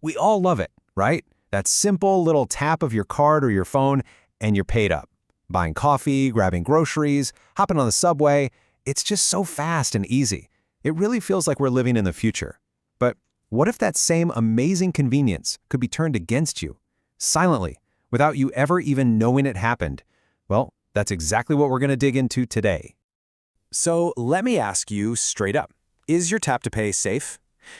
We all love it, right? That simple little tap of your card or your phone, and you're paid up. Buying coffee, grabbing groceries, hopping on the subway, it's just so fast and easy. It really feels like we're living in the future. But what if that same amazing convenience could be turned against you, silently, without you ever even knowing it happened? Well, that's exactly what we're going to dig into today. So let me ask you straight up, is your tap-to-pay safe?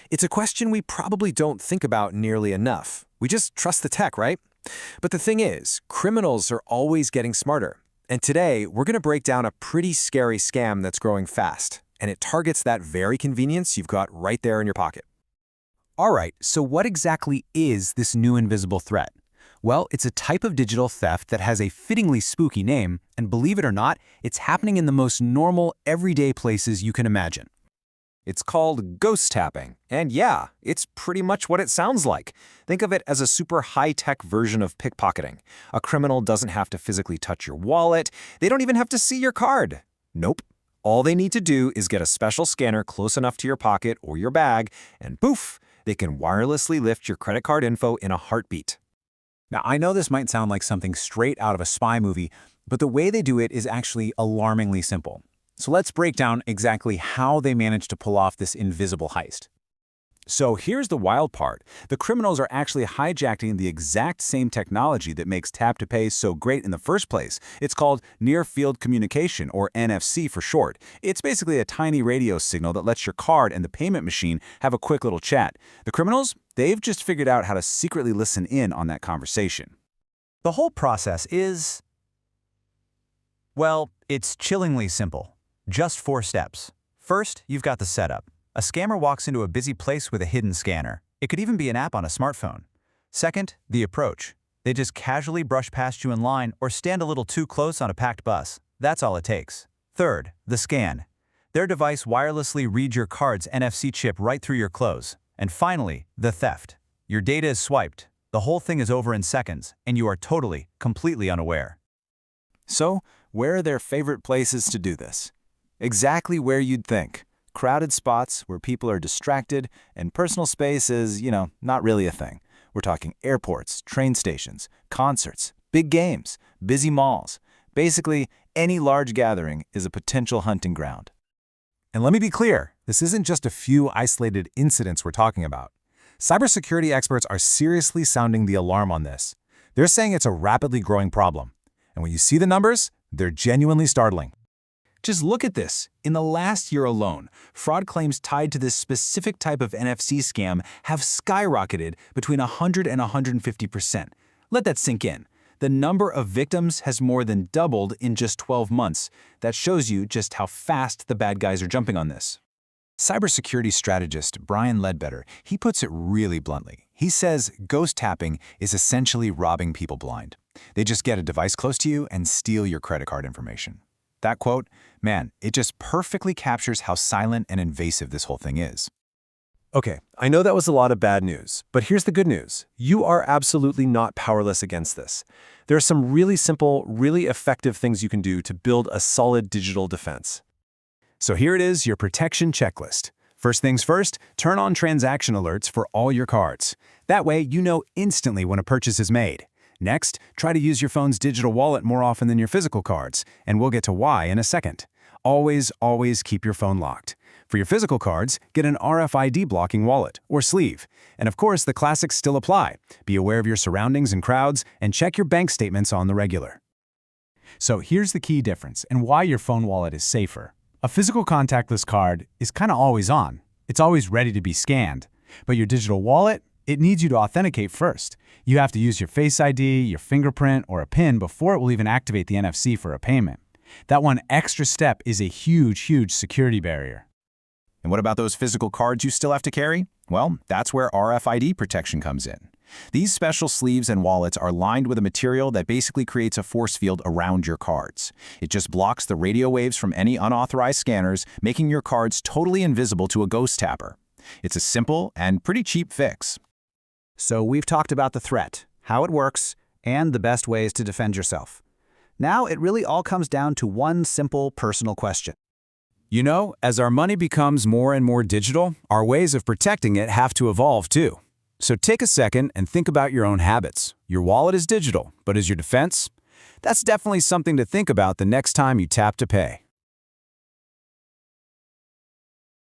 It's a question we probably don't think about nearly enough. We just trust the tech, right? But the thing is, criminals are always getting smarter. And today, we're going to break down a pretty scary scam that's growing fast. And it targets that very convenience you've got right there in your pocket. All right, so what exactly is this new invisible threat? Well, it's a type of digital theft that has a fittingly spooky name, and believe it or not, it's happening in the most normal, everyday places you can imagine. It's called ghost tapping, and yeah, it's pretty much what it sounds like. Think of it as a super high-tech version of pickpocketing. A criminal doesn't have to physically touch your wallet. They don't even have to see your card. Nope. All they need to do is get a special scanner close enough to your pocket or your bag, and poof, they can wirelessly lift your credit card info in a heartbeat. Now, I know this might sound like something straight out of a spy movie, but the way they do it is actually alarmingly simple. So let's break down exactly how they managed to pull off this invisible heist. So here's the wild part. The criminals are actually hijacking the exact same technology that makes tap-to-pay so great in the first place. It's called near-field communication, or NFC for short. It's basically a tiny radio signal that lets your card and the payment machine have a quick little chat. The criminals, they've just figured out how to secretly listen in on that conversation. The whole process is, well, it's chillingly simple. Just 4 steps. First, you've got the setup. A scammer walks into a busy place with a hidden scanner. It could even be an app on a smartphone. Second, the approach. They just casually brush past you in line or stand a little too close on a packed bus. That's all it takes. Third, the scan. Their device wirelessly reads your card's NFC chip right through your clothes. And finally, the theft. Your data is swiped. The whole thing is over in seconds, and you are totally, completely unaware. So, where are their favorite places to do this? Exactly where you'd think. Crowded spots where people are distracted and personal space is, not really a thing. We're talking airports, train stations, concerts, big games, busy malls. Basically, any large gathering is a potential hunting ground. And let me be clear, this isn't just a few isolated incidents we're talking about. Cybersecurity experts are seriously sounding the alarm on this. They're saying it's a rapidly growing problem. And when you see the numbers, they're genuinely startling. Just look at this. In the last year alone, fraud claims tied to this specific type of NFC scam have skyrocketed between 100 and 150%. Let that sink in. The number of victims has more than doubled in just 12 months. That shows you just how fast the bad guys are jumping on this. Cybersecurity strategist Brian Ledbetter, he puts it really bluntly. He says ghost tapping is essentially robbing people blind. They just get a device close to you and steal your credit card information. That quote, man, it just perfectly captures how silent and invasive this whole thing is. Okay, I know that was a lot of bad news, but here's the good news. You are absolutely not powerless against this. There are some really simple, really effective things you can do to build a solid digital defense. So here it is, your protection checklist. First things first, turn on transaction alerts for all your cards. That way, you know instantly when a purchase is made. Next, try to use your phone's digital wallet more often than your physical cards, and we'll get to why in a second. Always, always keep your phone locked. For your physical cards, get an RFID blocking wallet or sleeve. And of course, the classics still apply. Be aware of your surroundings and crowds, and check your bank statements on the regular. So here's the key difference and why your phone wallet is safer. A physical contactless card is kind of always on. It's always ready to be scanned. But your digital wallet, it needs you to authenticate first. You have to use your Face ID, your fingerprint, or a PIN before it will even activate the NFC for a payment. That one extra step is a huge, huge security barrier. And what about those physical cards you still have to carry? Well, that's where RFID protection comes in. These special sleeves and wallets are lined with a material that basically creates a force field around your cards. It just blocks the radio waves from any unauthorized scanners, making your cards totally invisible to a ghost tapper. It's a simple and pretty cheap fix. So we've talked about the threat, how it works, and the best ways to defend yourself. Now it really all comes down to one simple personal question. You know, as our money becomes more and more digital, our ways of protecting it have to evolve too. So take a second and think about your own habits. Your wallet is digital, but is your defense? That's definitely something to think about the next time you tap to pay.